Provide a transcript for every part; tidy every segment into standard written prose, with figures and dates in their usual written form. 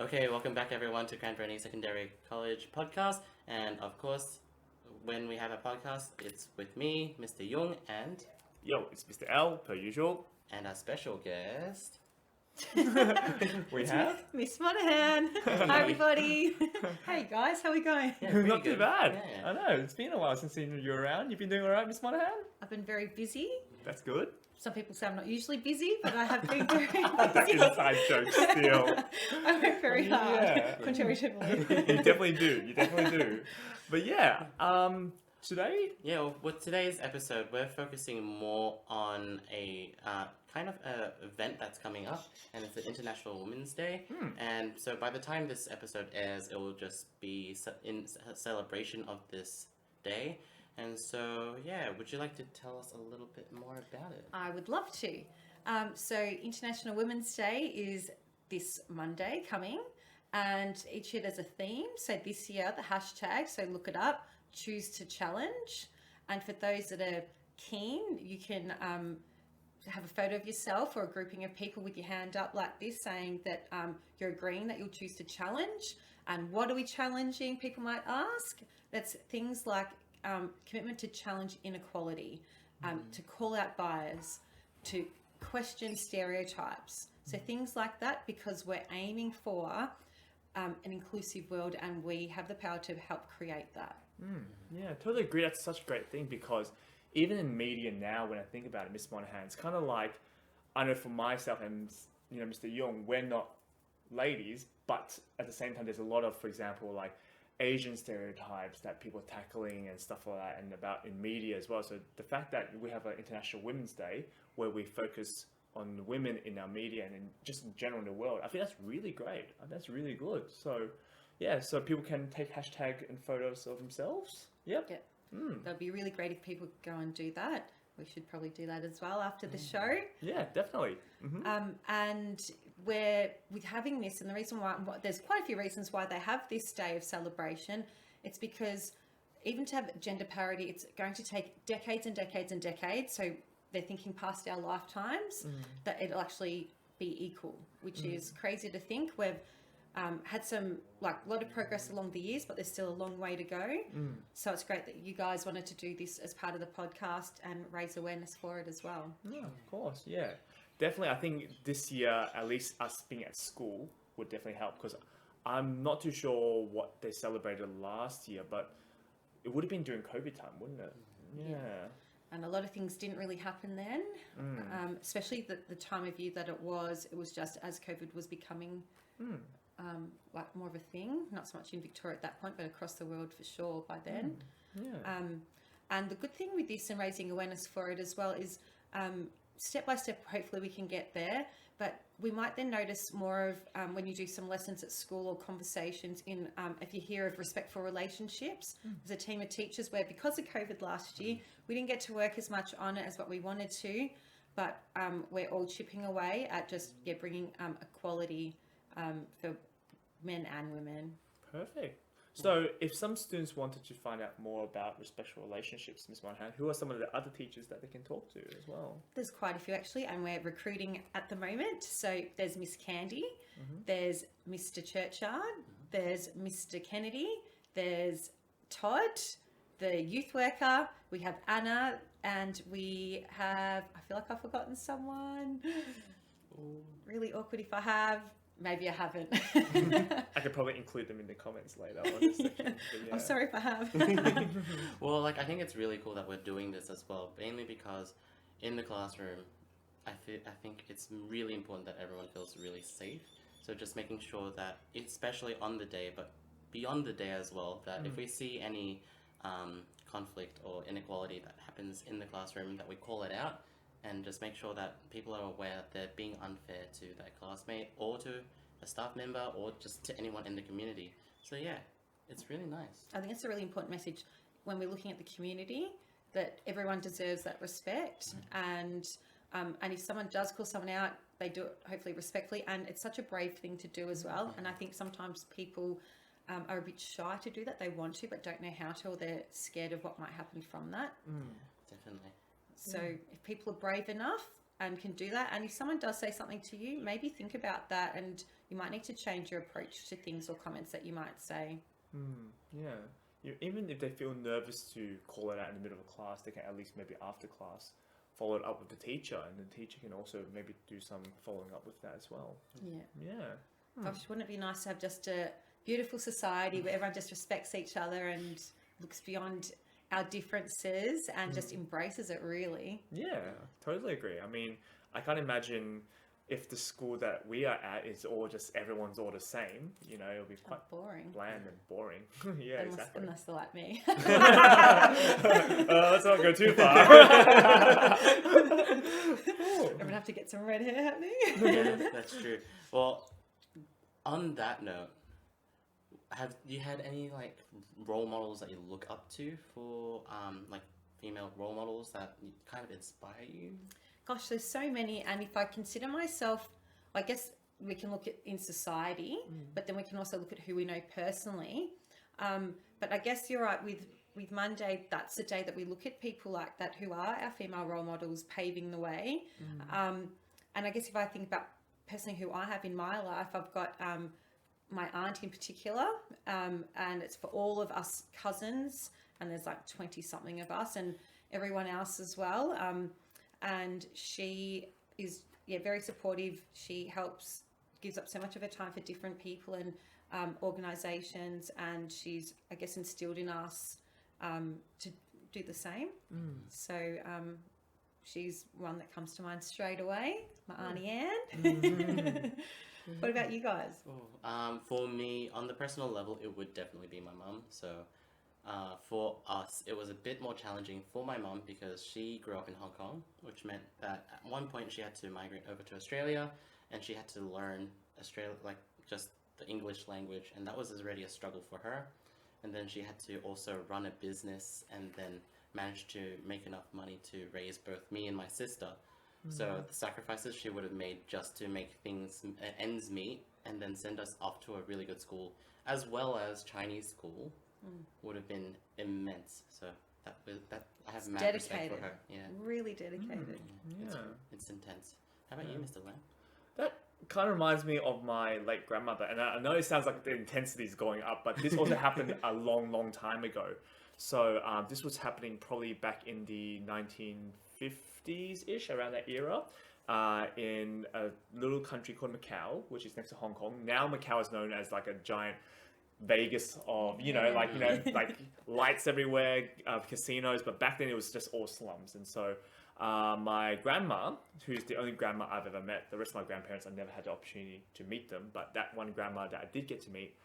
Okay, welcome back everyone to Grand Bernie Secondary College podcast. And of course, when we have a podcast, it's with me, Mr. Jung, and Yo, it's Mr. L, per usual. our special guest. We have? Miss Monaghan. Hi everybody. Hey guys, how are we going? Yeah, pretty Not too good. bad. Yeah. I know, it's been a while since seeing you around. You've been doing alright, Miss Monaghan? I've been very busy. That's good. Some people say I'm not usually busy, but I have been very That busy. inside joke still. I work very hard. Yeah. Contrary to belief. You definitely do. You definitely do. But yeah, today? Yeah, well, with today's episode, we're focusing more on a kind of a event that's coming up, and it's the International Women's Day. And so by the time this episode airs, it will just be in celebration of this day. And so, yeah, would you like to tell us a little bit more about it? I would love to. So International Women's Day is this Monday coming, and each year there's a theme. So this year, the hashtag, so look it up, choose to challenge. And for those that are keen, you can have a photo of yourself or a grouping of people with your hand up like this saying that you're agreeing that you'll choose to challenge. And what are we challenging, people might ask? That's things like commitment to challenge inequality, to call out bias, to question stereotypes. So things like that, because we're aiming for an inclusive world and we have the power to help create that. Yeah, I totally agree. That's such a great thing because even in media now, when I think about it, Miss Monaghan, it's kind of like, I know for myself and, Mr. Young, we're not ladies, but at the same time, there's a lot of, for example, like Asian stereotypes that people are tackling and stuff like that, and about in media as well. So the fact that we have an International Women's Day where we focus on women in our media and just in general in the world, I think that's really great. I think that's really good. So yeah, so people can take hashtag and photos of themselves. Yep. Yeah. That'd be really great if people go and do that. We should probably do that as well after the show. Yeah, definitely. And we're with having this, and the reason why there's quite a few reasons why they have this day of celebration. It's because even to have gender parity, it's going to take decades and decades and decades. So they're thinking past our lifetimes that it'll actually be equal, which is crazy to think. We've had a lot of progress along the years, but there's still a long way to go. So it's great that you guys wanted to do this as part of the podcast and raise awareness for it as well. Yeah, of course. Yeah, definitely. I think this year, at least us being at school would definitely help because I'm not too sure what they celebrated last year, but it would have been during COVID time, wouldn't it? Yeah. And a lot of things didn't really happen then, especially the time of year that it was just as COVID was becoming like more of a thing, not so much in Victoria at that point, but across the world for sure by then. And the good thing with this and raising awareness for it as well is step by step, hopefully we can get there, but we might then notice more of when you do some lessons at school or conversations in, if you hear of respectful relationships, there's a team of teachers where because of COVID last year, we didn't get to work as much on it as what we wanted to, but we're all chipping away at just bringing equality for men and women. Perfect. So if some students wanted to find out more about respectful relationships, Ms. Monaghan, who are some of the other teachers that they can talk to as well? There's quite a few actually, and we're recruiting at the moment. So there's Miss Candy, there's Mr. Churchyard, there's Mr. Kennedy, there's Todd, the youth worker, we have Anna, and we have, I feel like I've forgotten someone. Really awkward if I have. Maybe I haven't. I could probably include them in the comments later on this section. I'm sorry if I have. Well, I think it's really cool that we're doing this as well, mainly because in the classroom, I think it's really important that everyone feels really safe. So just making sure that, especially on the day, but beyond the day as well, that if we see any conflict or inequality that happens in the classroom, that we call it out and just make sure that people are aware that they're being unfair to their classmate or to a staff member or just to anyone in the community. So yeah, it's really nice. I think it's a really important message when we're looking at the community that everyone deserves that respect, and if someone does call someone out, they do it hopefully respectfully, and it's such a brave thing to do as well. And I think sometimes people are a bit shy to do that. They want to, but don't know how to, or they're scared of what might happen from that. Definitely. So if people are brave enough and can do that, and if someone does say something to you, maybe think about that and you might need to change your approach to things or comments that you might say. Yeah. Even if they feel nervous to call it out in the middle of a class, they can at least maybe after class follow it up with the teacher, and the teacher can also maybe do some following up with that as well. Gosh, wouldn't it be nice to have just a beautiful society where everyone just respects each other and looks beyond our differences and just embraces it, really? Yeah, totally agree. I mean, I can't imagine if the school that we are at is all just everyone's all the same, you know, it'll be quite boring, bland and boring. Yeah, exactly. Unless they're like me. Let's not go too far. I'm gonna have to get some red hair happening. Yeah, that's true. Well, on that note, have you had any like role models that you look up to for like female role models that kind of inspire you? Gosh, there's so many, and if I consider myself, I guess we can look at in society, but then we can also look at who we know personally. But I guess you're right with Monday. That's the day that we look at people like that who are our female role models, paving the way. And I guess if I think about personally who I have in my life, I've got my aunt in particular, and it's for all of us cousins, and there's like 20 something of us, and everyone else as well. And she is very supportive. She gives up so much of her time for different people and organisations, and she's, I guess, instilled in us to do the same. So she's one that comes to mind straight away, my Auntie Anne. What about you guys? For me, on the personal level, it would definitely be my mum. So for us, it was a bit more challenging for my mum because she grew up in Hong Kong, which meant that at one point she had to migrate over to Australia, and she had to learn just the English language, and that was already a struggle for her. And then she had to also run a business and then manage to make enough money to raise both me and my sister. So the sacrifices she would have made just to make things ends meet and then send us off to a really good school, as well as Chinese school, would have been immense. So that I have mad respect for her. Yeah, really dedicated. It's intense. How about you, Mr. Lam? That kind of reminds me of my late grandmother, and I know it sounds like the intensity is going up, but this also happened a long time ago. So this was happening probably back in the 1950s-ish, around that era, in a little country called Macau, which is next to Hong Kong. Now Macau is known as like a giant Vegas of, like lights everywhere, casinos, but back then it was just all slums. And so my grandma, who's the only grandma I've ever met, the rest of my grandparents, I never had the opportunity to meet them, but that one grandma that I did get to meet,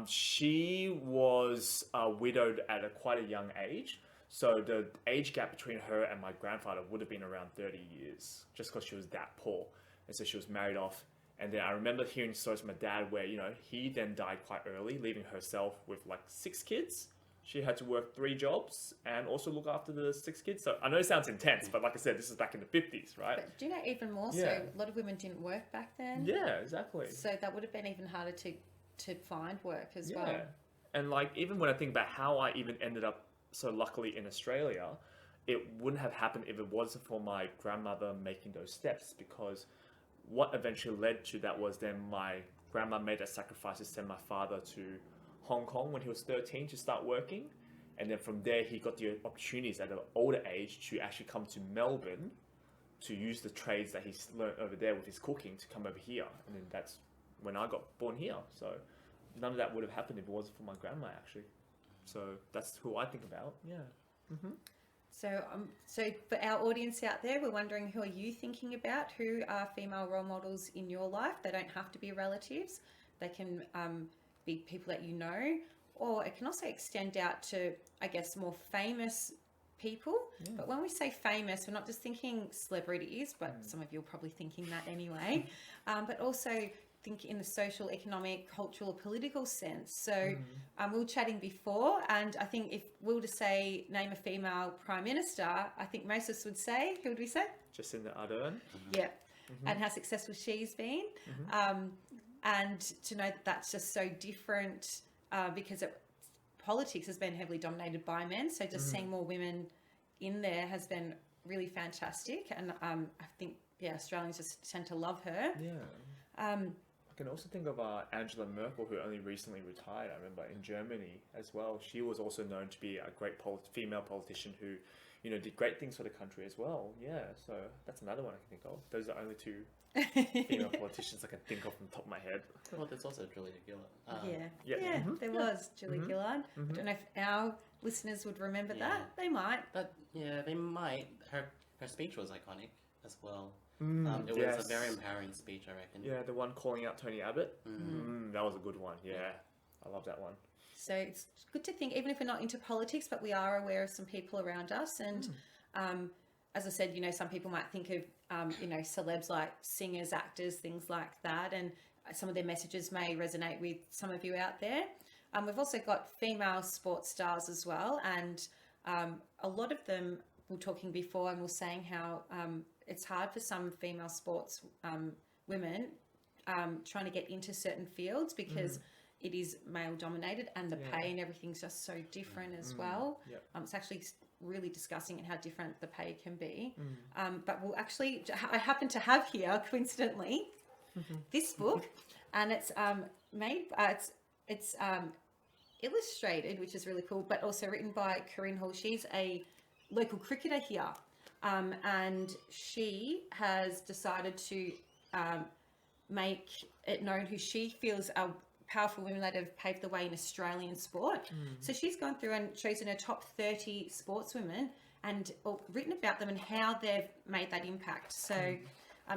she was widowed at quite a young age. So the age gap between her and my grandfather would have been around 30 years, just because she was that poor. And so she was married off. And then I remember hearing stories from my dad where, he then died quite early, leaving herself with like 6 kids. She had to work 3 jobs and also look after the 6 kids. So I know it sounds intense, but like I said, this is back in the 50s, right? But do you know, even more so, a lot of women didn't work back then. Yeah, exactly. So that would have been even harder to find work as well. And like, even when I think about how I even ended up so luckily in Australia, it wouldn't have happened if it wasn't for my grandmother making those steps, because what eventually led to that was then my grandma made a sacrifice to send my father to Hong Kong when he was 13 to start working. And then from there, he got the opportunities at an older age to actually come to Melbourne to use the trades that he's learned over there with his cooking to come over here. And then that's when I got born here. So none of that would have happened if it wasn't for my grandma, actually. So that's who I think about. Yeah. Mm-hmm. So for our audience out there, we're wondering, who are you thinking about? Who are female role models in your life? They don't have to be relatives. They can be people that you know, or it can also extend out to, I guess, more famous people. Yeah. But when we say famous, we're not just thinking celebrities, but some of you are probably thinking that anyway, but also think in the social, economic, cultural, political sense. So we were chatting before, and I think if we were to say, name a female prime minister, I think most of us would say, who would we say? Jacinda Ardern. Yeah. And how successful she's been. And to know that that's just so different because politics has been heavily dominated by men. So just seeing more women in there has been really fantastic. And I think, Australians just tend to love her. Yeah. can also think of Angela Merkel, who only recently retired. I remember in Germany as well. She was also known to be a great female politician who, you know, did great things for the country as well. Yeah, so that's another one I can think of. Those are the only two female politicians I can think of from the top of my head. Well, there's also Julia Gillard. Yeah, there was Julie Gillard. I don't know if our listeners would remember that. They might. But yeah, they might. Her speech was iconic as well. It yes. was a very empowering speech, I reckon. Yeah, the one calling out Tony Abbott. That was a good one. Yeah, I love that one. So it's good to think, even if we're not into politics, but we are aware of some people around us. And as I said, you know, some people might think of, you know, celebs like singers, actors, things like that. And some of their messages may resonate with some of you out there. We've also got female sports stars as well. And a lot of them, we were talking before and we were saying how it's hard for some female sports women trying to get into certain fields because it is male dominated and the pay and everything's just so different as well. Yep. It's actually really discussing how different the pay can be. But we'll actually, I happen to have here, coincidentally, this book, and it's it's illustrated, which is really cool, but also written by Corinne Hall. She's a local cricketer here, and she has decided to make it known who she feels are powerful women that have paved the way in Australian sport. So she's gone through and chosen her top 30 sportswomen and written about them and how they've made that impact. So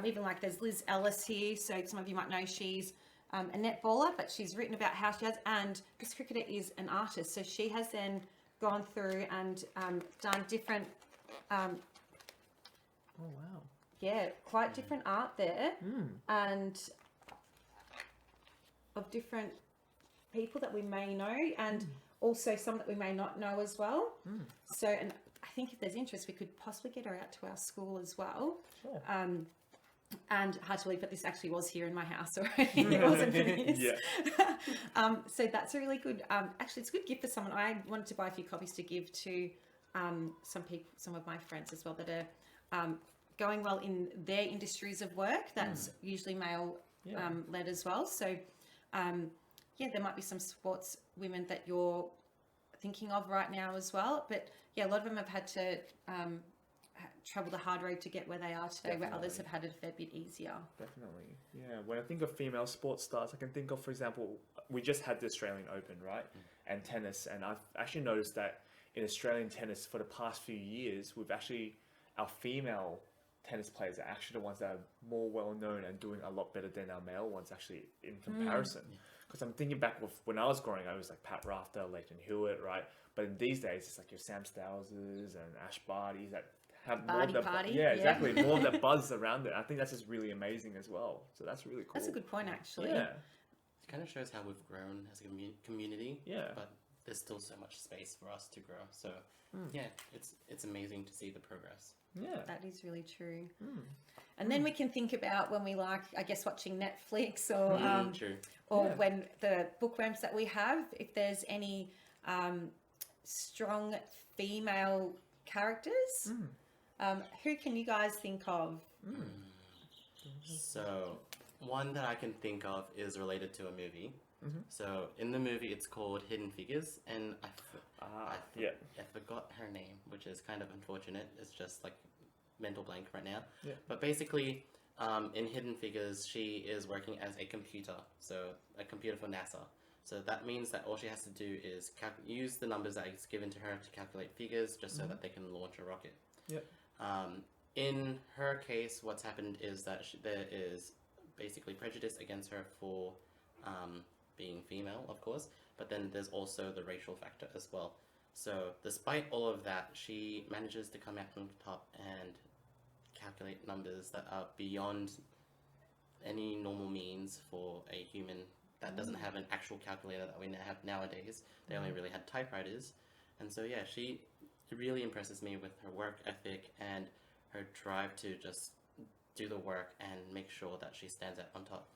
even like there's Liz Ellis here. So some of you might know she's a netballer, but she's written about how she has, and this cricketer is an artist. So she has then gone through and done different, Oh, wow. yeah, quite different art there, and of different people that we may know, and also some that we may not know as well. So, and I think if there's interest, we could possibly get her out to our school as well. Sure. And hard to believe, but this actually was here in my house already. It wasn't for this. Yeah. So that's a really good, actually it's a good gift for someone. I wanted to buy a few copies to give to some of my friends as well that are going well in their industries of work. That's usually male led as well. So yeah, there might be some sports women that you're thinking of right now as well. But yeah, a lot of them have had to travel the hard road to get where they are today, where others have had it a fair bit easier. Definitely. Yeah. When I think of female sports stars, I can think of, for example, we just had the Australian Open, right? And tennis. And I've actually noticed that in Australian tennis for the past few years, our female tennis players are actually the ones that are more well known and doing a lot better than our male ones actually in comparison. Because I'm thinking back with when I was growing up, it was like Pat Rafter, Leighton Hewitt, right? But in these days, it's like your Sam Stowses and Ash Bardys that have more of the exactly more of the buzz around it. I think that's just really amazing as well. So that's really cool. That's a good point, actually. Yeah. It kind of shows how we've grown as a community. Yeah. But there's still so much space for us to grow. So yeah, it's amazing to see the progress. Yeah. That is really true. And then we can think about when we like, I guess, watching Netflix or True. or when the bookworms that we have, if there's any strong female characters, who can you guys think of? So one that I can think of is related to a movie. So in the movie, it's called Hidden Figures, and I forgot her name, which is kind of unfortunate. It's just like mental blank right now. Yeah. But basically, in Hidden Figures, she is working as a computer, so a computer for NASA. So that means that all she has to do is use the numbers that is given to her to calculate figures, just so that they can launch a rocket. Yep. In her case, what's happened is that there is basically prejudice against her for being female, of course, but then there's also the racial factor as well. So despite all of that, she manages to come out on top and calculate numbers that are beyond any normal means for a human that doesn't have an actual calculator that we have nowadays. They only really had typewriters. And so yeah, she really impresses me with her work ethic and her drive to just do the work and make sure that she stands out on top.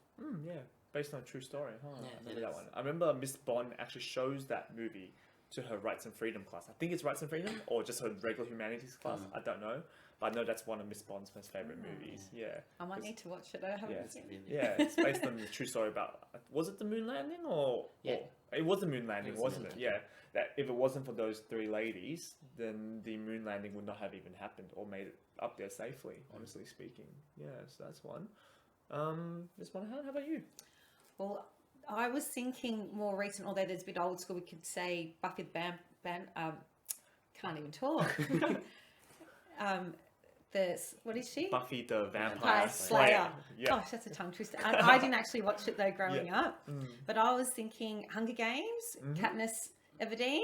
Yeah, based on a true story, huh? Yeah, I remember that one. I remember Miss Bond actually shows that movie to her Rights and Freedom class. I think it's Rights and Freedom or just her regular humanities class. I don't know. But I know that's one of Miss Bond's most favourite movies. Yeah. I might need to watch it. I haven't seen it. Yeah, it's based on the true story about, was it the moon landing or it was the moon landing, wasn't it? Yeah, that if it wasn't for those 3 ladies, then the moon landing would not have even happened or made it up there safely. Honestly speaking, yeah. So that's one. Miss Monaghan, how about you? Well, I was thinking more recent, although there's a bit old school. We could say Buffy the can't even talk. What is she? Buffy the Vampire Slayer. Yeah. Gosh, that's a tongue twister. I didn't actually watch it though growing up, but I was thinking Hunger Games, Katniss Everdeen.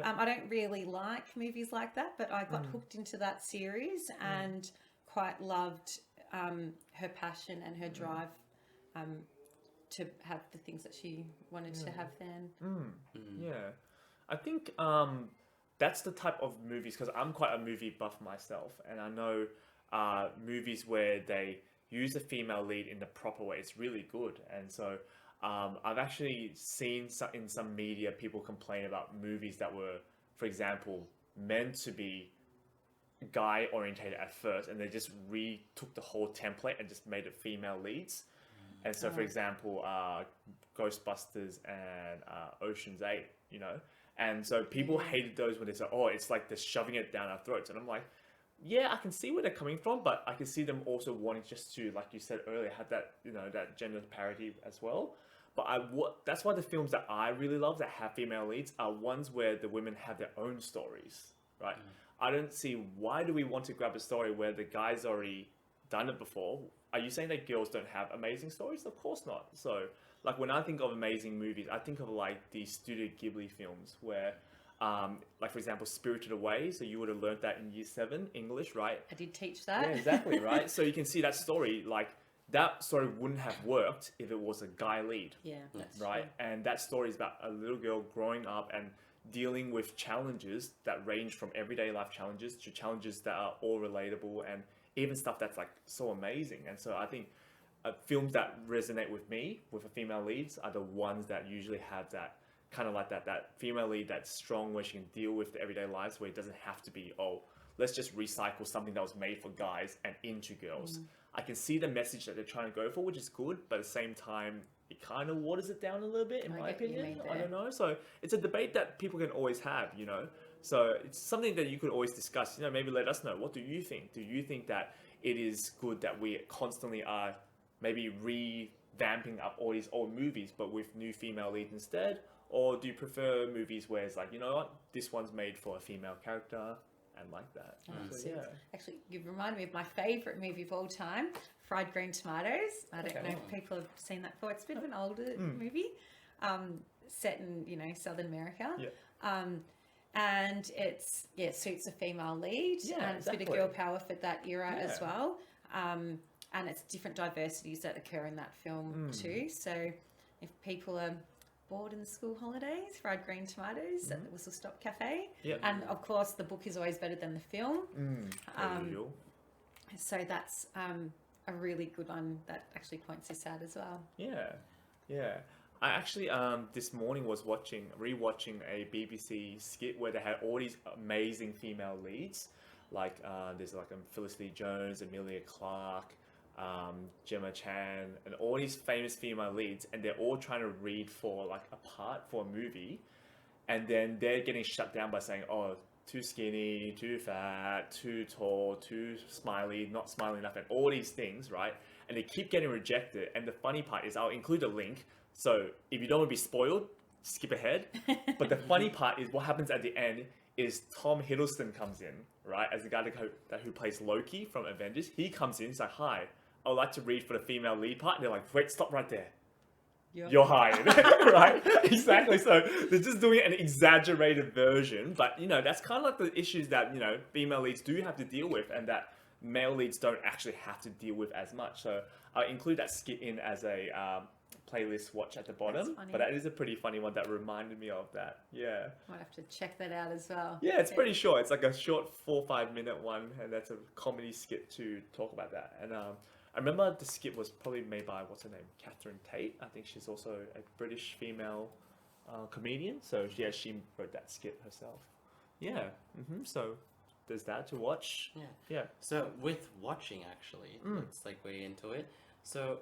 I don't really like movies like that, but I got hooked into that series and quite loved her passion and her drive to have the things that she wanted to have then. Yeah, I think that's the type of movies, because I'm quite a movie buff myself, and I know movies where they use a female lead in the proper way, it's really good. And so I've actually seen in some media people complain about movies that were, for example, meant to be guy orientated at first, and they just retook the whole template and just made it female leads. And so, for example, Ghostbusters and Ocean's 8, you know. And so people hated those when they said, oh, it's like they're shoving it down our throats. And I'm like, yeah, I can see where they're coming from, but I can see them also wanting just to, like you said earlier, have that, you know, that gender parity as well. But that's why the films that I really love that have female leads are ones where the women have their own stories, right? I don't see, why do we want to grab a story where the guy's already done it before? Are you saying that girls don't have amazing stories? Of course not. So, like, when I think of amazing movies, I think of, like, the Studio Ghibli films where, like, for example, Spirited Away. So you would have learned that in Year 7 English, right? I did teach that. Yeah, exactly, right? So you can see that story, like, that story wouldn't have worked if it was a guy lead. Yeah, that's right? true. And that story is about a little girl growing up and dealing with challenges that range from everyday life challenges to challenges that are all relatable and even stuff that's, like, so amazing. And so I think films that resonate with me with a female leads are the ones that usually have that kind of like that female lead that's strong, where she can deal with the everyday lives, where it doesn't have to be, oh, let's just recycle something that was made for guys and into girls. I can see the message that they're trying to go for, which is good, but at the same time, it kind of waters it down a little bit, in my opinion. I don't know. So it's a debate that people can always have, you know. So it's something that you could always discuss. You know, maybe let us know. What do you think? Do you think that it is good that we constantly are maybe revamping up all these old movies, but with new female leads instead? Or do you prefer movies where it's like, you know what, this one's made for a female character, and like that? So, yeah. Actually, you've reminded me of my favourite movie of all time, Fried Green Tomatoes. I don't know if people have seen that before. It's a bit of an older movie, set in, you know, Southern America. And it's, suits a female lead. And it's a bit of girl power for that era as well. And it's different diversities that occur in that film too. So if people are bored in the school holidays, Fried Green Tomatoes at the Whistle Stop Cafe. And of course, the book is always better than the film. So that's a really good one that actually points this out as well. Yeah. I actually this morning was rewatching a BBC skit where they had all these amazing female leads. Like there's like Phyllis Lee Jones, Emilia Clarke, Gemma Chan, and all these famous female leads, and they're all trying to read for like a part for a movie, and then they're getting shut down by saying, oh, too skinny, too fat, too tall, too smiley, not smiley enough, and all these things, right? And they keep getting rejected. And the funny part is, I'll include a link, so if you don't want to be spoiled, skip ahead. But the funny part is, what happens at the end is Tom Hiddleston comes in, right, as the guy who plays Loki from Avengers. He comes in, he's like, hi, I would like to read for the female lead part. And they're like, wait, stop right there. You're hired, right? Exactly. So they're just doing an exaggerated version. But, you know, that's kind of like the issues that, you know, female leads do have to deal with, and that male leads don't actually have to deal with as much. So I'll include that skit in as a playlist watch at the bottom. But that is a pretty funny one that reminded me of that. Yeah. Might have to check that out as well. Yeah, it's pretty short. It's like a short 4 or 5 minute one, and that's a comedy skit to talk about that. And I remember the skit was probably made by, what's her name? Catherine Tate. I think she's also a British female comedian. So yeah, she wrote that skit herself. Yeah. So there's that to watch. Yeah. Yeah. So with watching, actually, let's segue into it. So,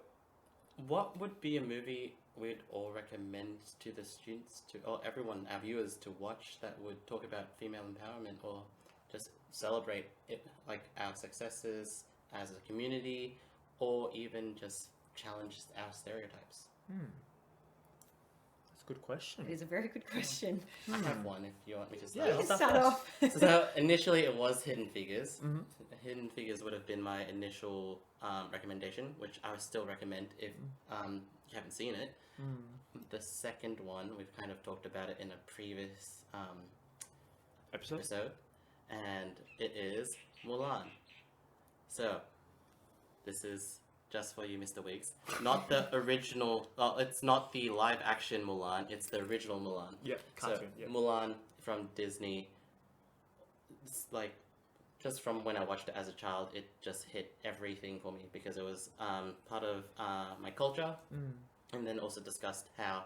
what would be a movie we'd all recommend to the students or everyone, our viewers, to watch that would talk about female empowerment or just celebrate it, like our successes as a community, or even just challenge our stereotypes? That's a good question. It is a very good question. I have one if you want me to start. Yeah, You I'll can start start first. off. So initially it was Hidden Figures. Hidden Figures would have been my initial recommendation, which I would still recommend if you haven't seen it. The second one, we've kind of talked about it in a previous episode, and it is Mulan. So this is just for you, Mr. Wiggs. Not the original. Well, it's not the live action Mulan. It's the original Mulan. Yeah, cartoon. So Mulan from Disney. It's like, just from when I watched it as a child, it just hit everything for me because it was part of my culture, and then also discussed how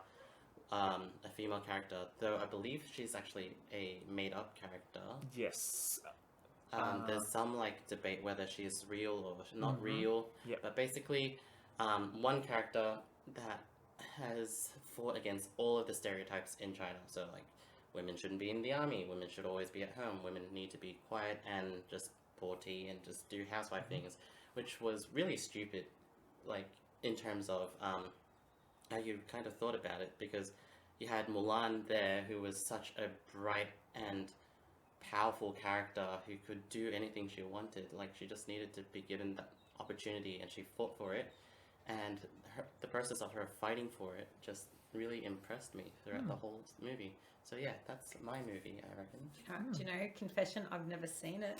a female character, though I believe she's actually a made-up character. Yes. There's some like debate whether she's real or not real. Yep. But basically, one character that has fought against all of the stereotypes in China. So like, women shouldn't be in the army. Women should always be at home. Women need to be quiet and just pour tea and just do housewife things, which was really stupid. Like in terms of how you kind of thought about it, because you had Mulan there, who was such a bright and powerful character who could do anything she wanted. Like, she just needed to be given that opportunity, and she fought for it. And the process of her fighting for it just really impressed me throughout the whole movie. So yeah, that's my movie, I reckon. Do you know, confession, I've never seen it.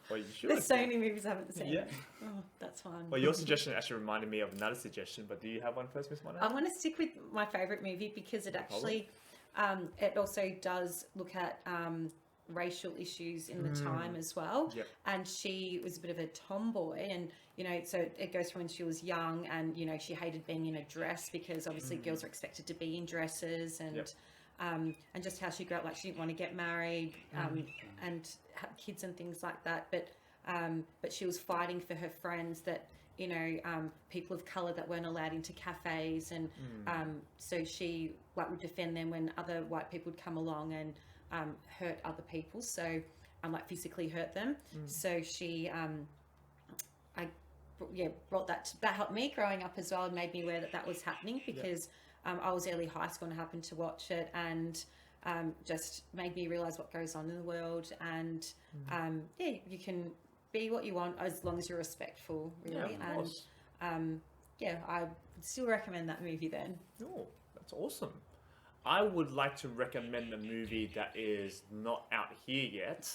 Well, you should. There's so many movies I haven't seen. Yeah. Oh, that's fine. Well, your suggestion actually reminded me of another suggestion, but do you have one first, Miss Monahan? I want to stick with my favourite movie because it actually, it also does look at racial issues in the time as well. Yep. And she was a bit of a tomboy, and you know, so it goes from when she was young, and you know, she hated being in a dress because obviously girls are expected to be in dresses, and Yep. and just how she grew up, like she didn't want to get married and have kids and things like that. But she was fighting for her friends that, you know, people of colour that weren't allowed into cafes, and so she like would defend them when other white people would come along and hurt other people, so like physically hurt them. So she brought that helped me growing up as well, and made me aware that that was happening, because I was early high school and I happened to watch it, and just made me realise what goes on in the world, and you can be what you want as long as you're respectful, really. Yeah, of course. And I would still recommend that movie then. Oh, that's awesome. I would like to recommend a movie that is not out here yet.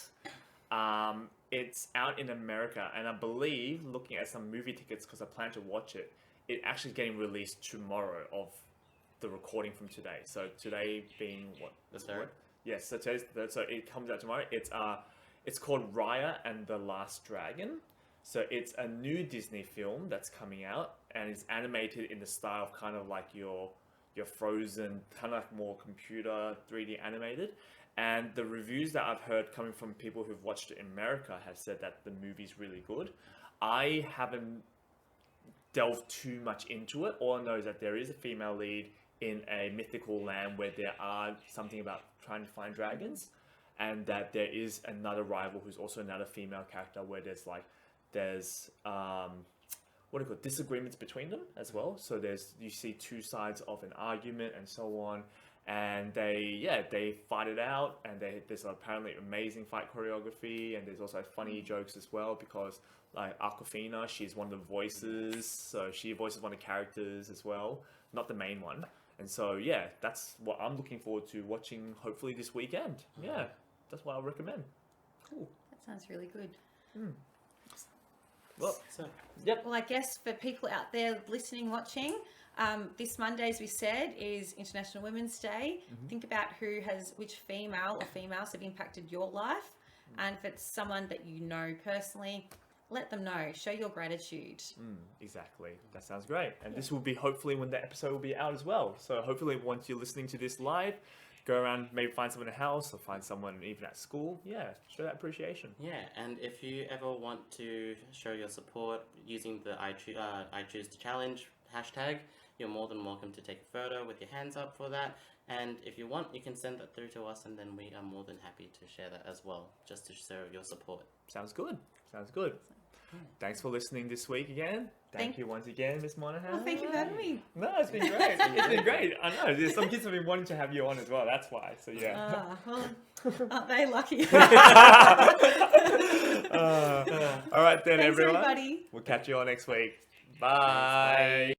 It's out in America, and I believe, looking at some movie tickets, because I plan to watch it, it actually is getting released tomorrow of the recording from today. So today being what? The third? Yes, so today's the third, so it comes out tomorrow. It's called Raya and the Last Dragon. So it's a new Disney film that's coming out, and it's animated in the style of kind of like your Frozen, kind of like more computer 3D animated. And the reviews that I've heard coming from people who've watched it in America have said that the movie's really good. I haven't delved too much into it. All I know is that there is a female lead in a mythical land where there are something about trying to find dragons, and that there is another rival who's also another female character, where there's what do you call it, disagreements between them as well. So you see two sides of an argument and so on, and they fight it out, and there's apparently amazing fight choreography, and there's also funny jokes as well, because like Aquafina, she's one of the voices, so she voices one of the characters as well, not the main one. And so yeah, that's what I'm looking forward to watching, hopefully this weekend. Yeah, that's what I'll recommend. Cool. That sounds really good. Well, So, Well, I guess for people out there listening, watching, this Monday, as we said, is International Women's Day. Think about which female or females have impacted your life. And if it's someone that you know personally, let them know. Show your gratitude. Exactly. That sounds great. And this will be hopefully when the episode will be out as well. So hopefully once you're listening to this live, go around, maybe find someone in the house or find someone even at school. Yeah, show that appreciation. Yeah, and if you ever want to show your support using the I choose to challenge hashtag, you're more than welcome to take a photo with your hands up for that. And if you want, you can send that through to us, and then we are more than happy to share that as well, just to show your support. Sounds good. Sounds good. Thanks for listening this week again. Thank you once again, Miss Monaghan. Oh, thank you for having me. No, it's been great. It's been great. I know. There's some kids have been wanting to have you on as well. That's why. So yeah. Well, aren't they lucky? All right then, Thanks, everyone. everybody. We'll catch you all next week. Bye.